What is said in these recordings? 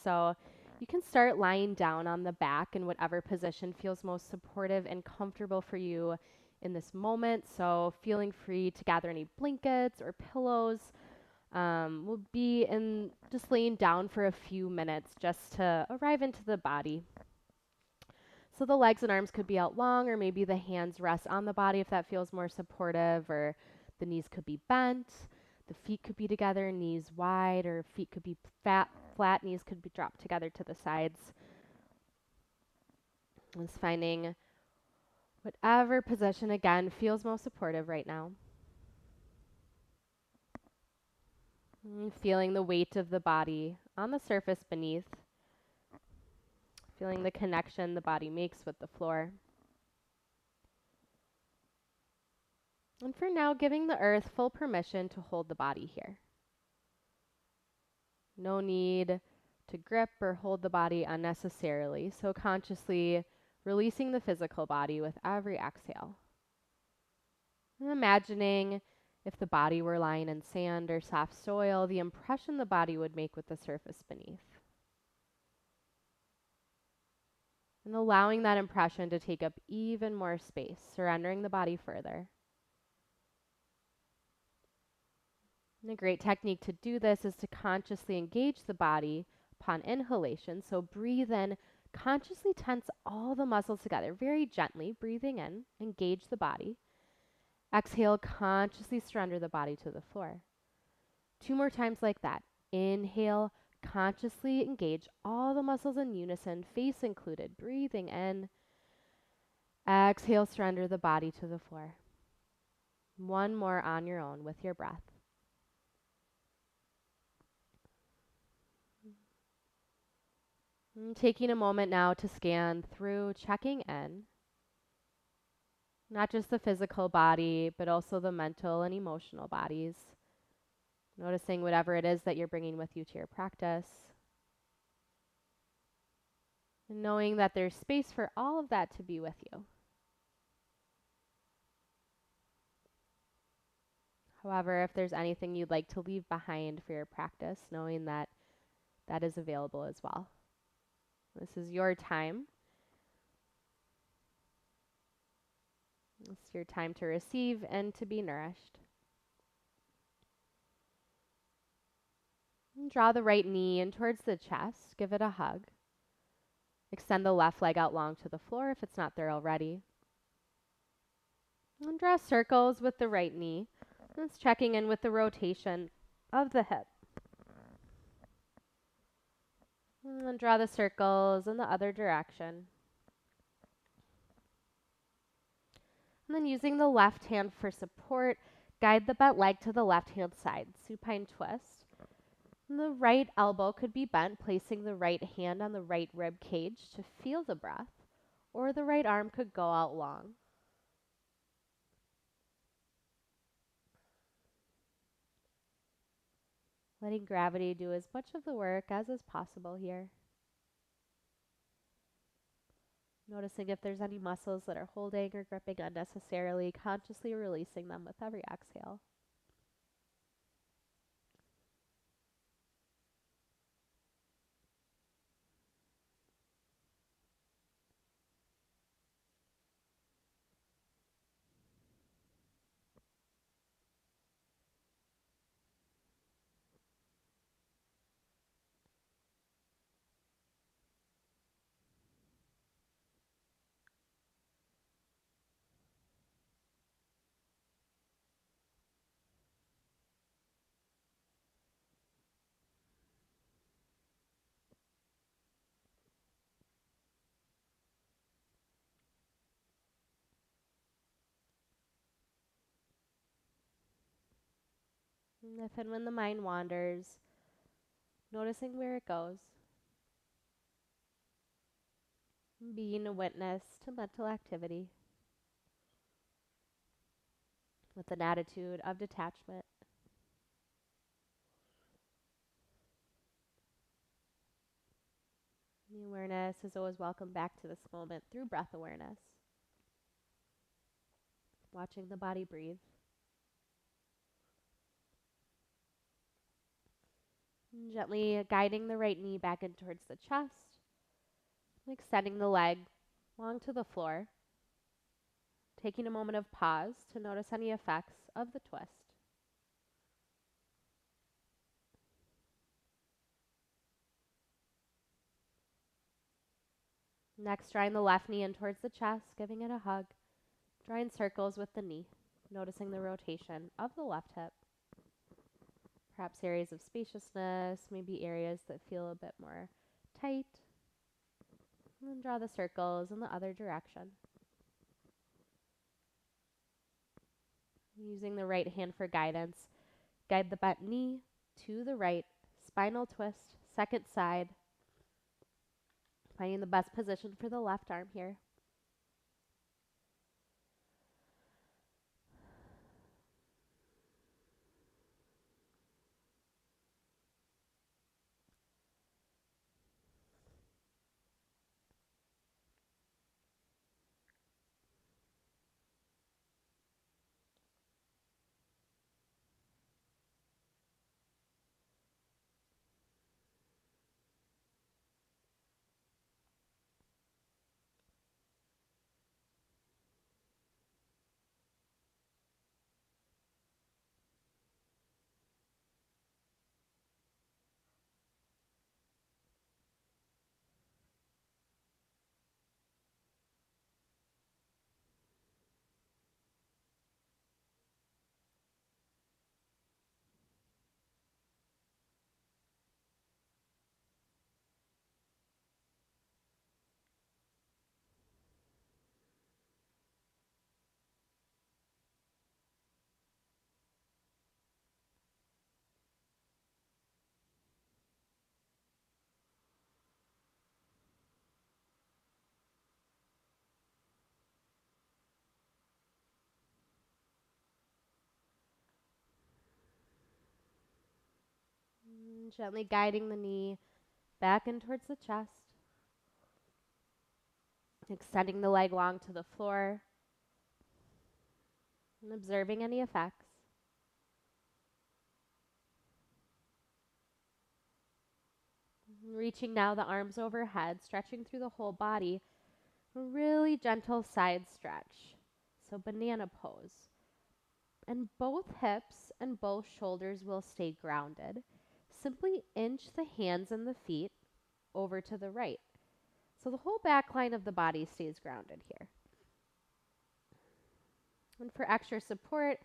So you can start lying down on the back in whatever position feels most supportive and comfortable for you in this moment. So feeling free to gather any blankets or pillows. We'll be in just laying down for a few minutes just to arrive into the body. So the legs and arms could be out long, or maybe the hands rest on the body if that feels more supportive, or the knees could be bent. The feet could be together, knees wide, or feet could be flat, knees could be dropped together to the sides. Just finding whatever position, again, feels most supportive right now. And feeling the weight of the body on the surface beneath. Feeling the connection the body makes with the floor. And for now, giving the earth full permission to hold the body here. No need to grip or hold the body unnecessarily, so consciously releasing the physical body with every exhale. And imagining if the body were lying in sand or soft soil, the impression the body would make with the surface beneath. And allowing that impression to take up even more space, surrendering the body further. And a great technique to do this is to consciously engage the body upon inhalation. So breathe in, consciously tense all the muscles together, very gently, breathing in, engage the body. Exhale, consciously surrender the body to the floor. 2 more times like that. Inhale, consciously engage all the muscles in unison, face included, breathing in. Exhale, surrender the body to the floor. 1 more on your own with your breath. And taking a moment now to scan through, checking in. Not just the physical body, but also the mental and emotional bodies. Noticing whatever it is that you're bringing with you to your practice. And knowing that there's space for all of that to be with you. However, if there's anything you'd like to leave behind for your practice, knowing that that is available as well. This is your time. It's your time to receive and to be nourished. And draw the right knee in towards the chest. Give it a hug. Extend the left leg out long to the floor if it's not there already. And draw circles with the right knee. Just checking in with the rotation of the hip. And then draw the circles in the other direction. And then using the left hand for support, guide the bent leg to the left hand side, supine twist. And the right elbow could be bent, placing the right hand on the right rib cage to feel the breath, or the right arm could go out long. Letting gravity do as much of the work as is possible here. Noticing if there's any muscles that are holding or gripping unnecessarily, consciously releasing them with every exhale. And if and when the mind wanders, noticing where it goes. Being a witness to mental activity with an attitude of detachment. The awareness is always welcome back to this moment through breath awareness. Watching the body breathe. And gently guiding the right knee back in towards the chest, extending the leg long to the floor, taking a moment of pause to notice any effects of the twist. Next, drawing the left knee in towards the chest, giving it a hug, drawing circles with the knee, noticing the rotation of the left hip. Perhaps areas of spaciousness, maybe areas that feel a bit more tight. And then draw the circles in the other direction. Using the right hand for guidance, guide the bent knee to the right, spinal twist, second side, finding the best position for the left arm here. And gently guiding the knee back in towards the chest, extending the leg long to the floor, and observing any effects. Reaching now the arms overhead, stretching through the whole body, a really gentle side stretch. So banana pose. And both hips and both shoulders will stay grounded. Simply inch the hands and the feet over to the right. So the whole back line of the body stays grounded here. And for extra support,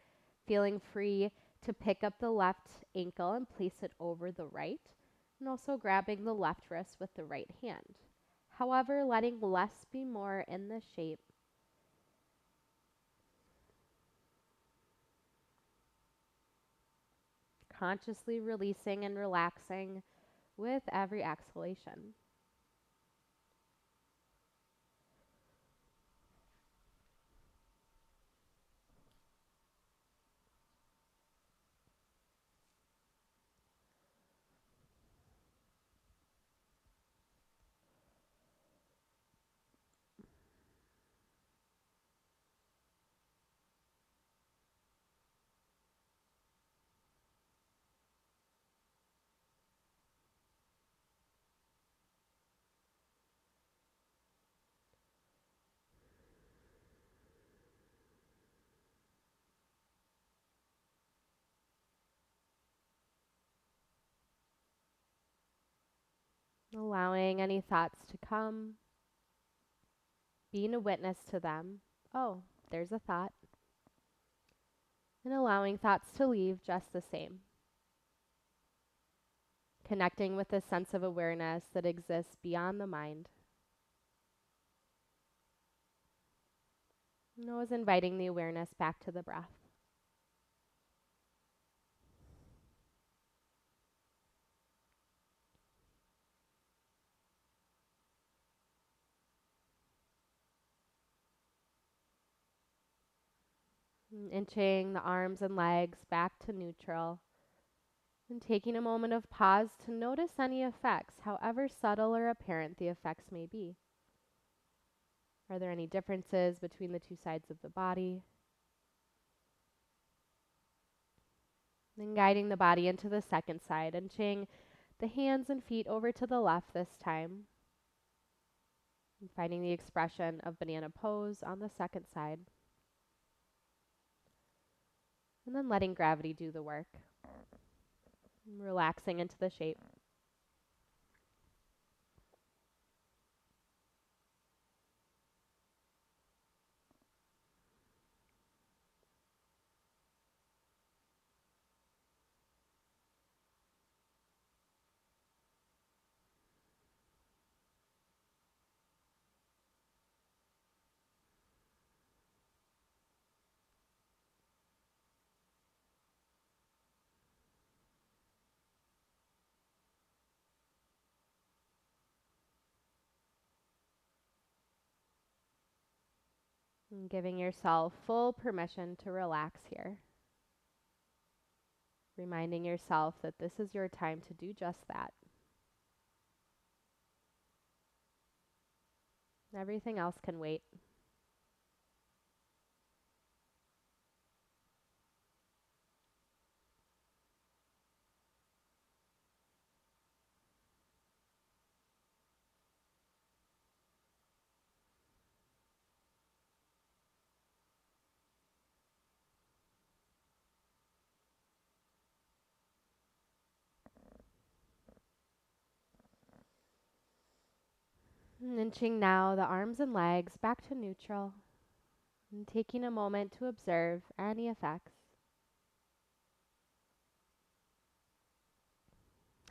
feeling free to pick up the left ankle and place it over the right, and also grabbing the left wrist with the right hand. However, letting less be more in the shape. Consciously releasing and relaxing with every exhalation. Allowing any thoughts to come, being a witness to them. Oh, there's a thought. And allowing thoughts to leave just the same. Connecting with a sense of awareness that exists beyond the mind. And always inviting the awareness back to the breath. And inching the arms and legs back to neutral. And taking a moment of pause to notice any effects, however subtle or apparent the effects may be. Are there any differences between the two sides of the body? Then guiding the body into the second side, inching the hands and feet over to the left this time. And finding the expression of banana pose on the second side. And then letting gravity do the work. Relaxing into the shape. And giving yourself full permission to relax here. Reminding yourself that this is your time to do just that. Everything else can wait. And inching now the arms and legs back to neutral. And taking a moment to observe any effects.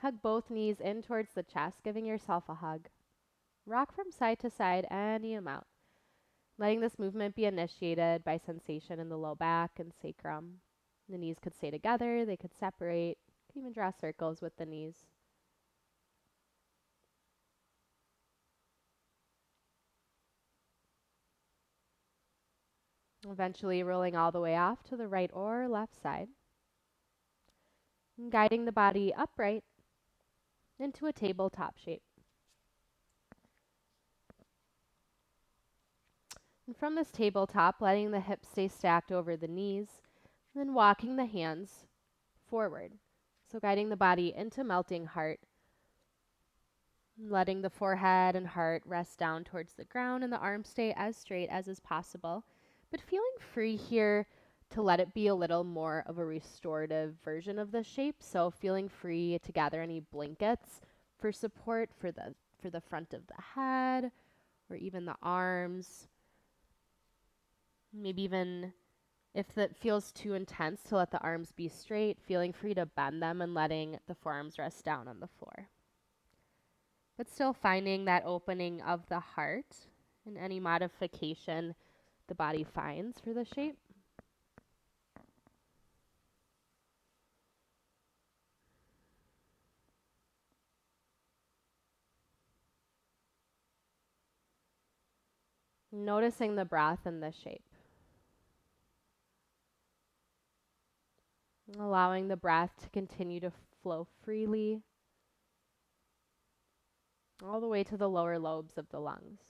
Hug both knees in towards the chest, giving yourself a hug. Rock from side to side any amount. Letting this movement be initiated by sensation in the low back and sacrum. The knees could stay together, they could separate, you could even draw circles with the knees. Eventually rolling all the way off to the right or left side. And guiding the body upright into a tabletop shape. And from this tabletop, letting the hips stay stacked over the knees, and then walking the hands forward. So guiding the body into melting heart, letting the forehead and heart rest down towards the ground and the arms stay as straight as is possible, but feeling free here to let it be a little more of a restorative version of the shape. So feeling free to gather any blankets for support for the front of the head or even the arms. Maybe even if that feels too intense to let the arms be straight, feeling free to bend them and letting the forearms rest down on the floor. But still finding that opening of the heart in any modification the body finds for the shape. Noticing the breath in the shape. Allowing the breath to continue to flow freely all the way to the lower lobes of the lungs.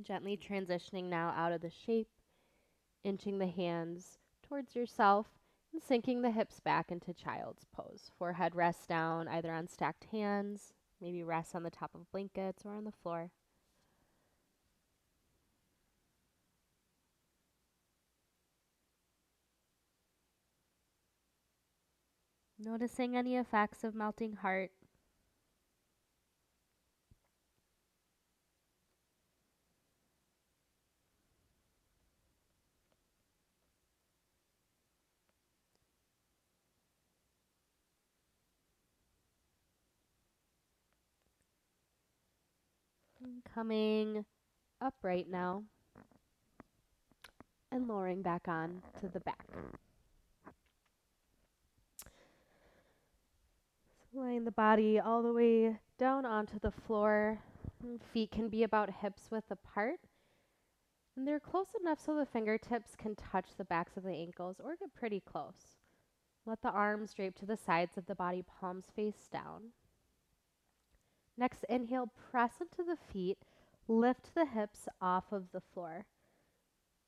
Gently transitioning now out of the shape, inching the hands towards yourself and sinking the hips back into child's pose. Forehead rests down either on stacked hands, maybe rests on the top of blankets or on the floor. Noticing any effects of melting heart. Coming upright now and lowering back on to the back. So laying the body all the way down onto the floor. Feet can be about hips width apart. And they're close enough so the fingertips can touch the backs of the ankles or get pretty close. Let the arms drape to the sides of the body, palms face down. Next, inhale, press into the feet, lift the hips off of the floor.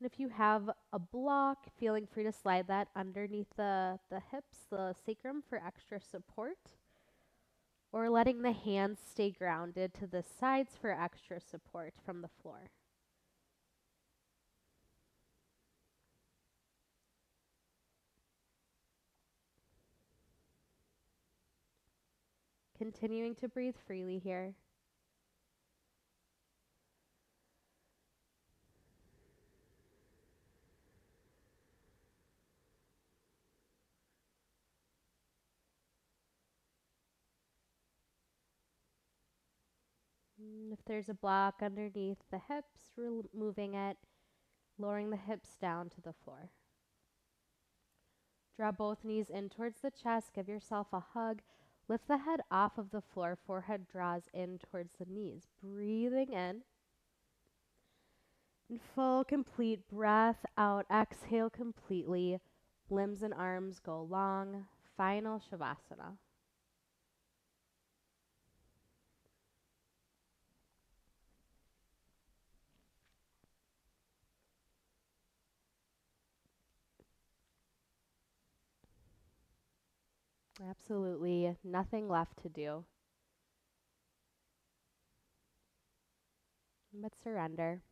And if you have a block, feeling free to slide that underneath the hips, the sacrum for extra support, or letting the hands stay grounded to the sides for extra support from the floor. Continuing to breathe freely here. And if there's a block underneath the hips, removing it, lowering the hips down to the floor. Draw both knees in towards the chest. Give yourself a hug. Lift the head off of the floor. Forehead draws in towards the knees. Breathing in. And full, complete breath out. Exhale completely. Limbs and arms go long. Final Shavasana. Absolutely nothing left to do but surrender.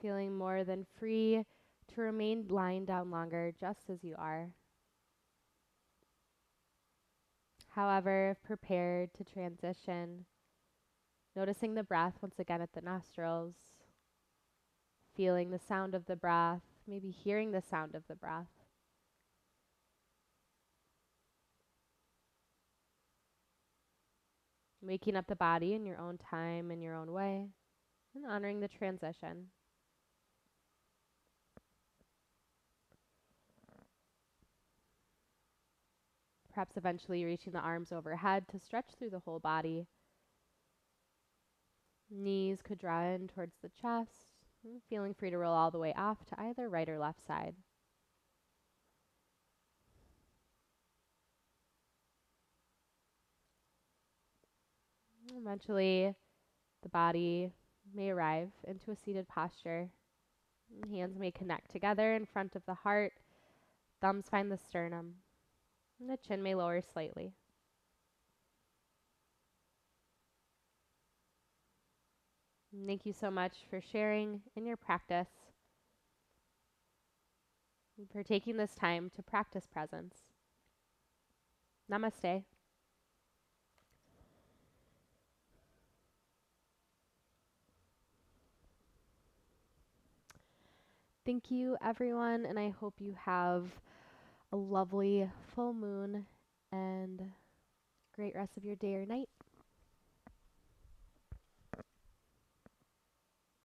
Feeling more than free to remain lying down longer just as you are. However, if prepared to transition, noticing the breath once again at the nostrils, feeling the sound of the breath, maybe hearing the sound of the breath. Waking up the body in your own time, in your own way, and honoring the transition. Perhaps eventually reaching the arms overhead to stretch through the whole body. Knees could draw in towards the chest, feeling free to roll all the way off to either right or left side. Eventually, the body may arrive into a seated posture. Hands may connect together in front of the heart. Thumbs find the sternum. And the chin may lower slightly. And thank you so much for sharing in your practice and for taking this time to practice presence. Namaste. Thank you, everyone, and I hope you have a lovely full moon and great rest of your day or night.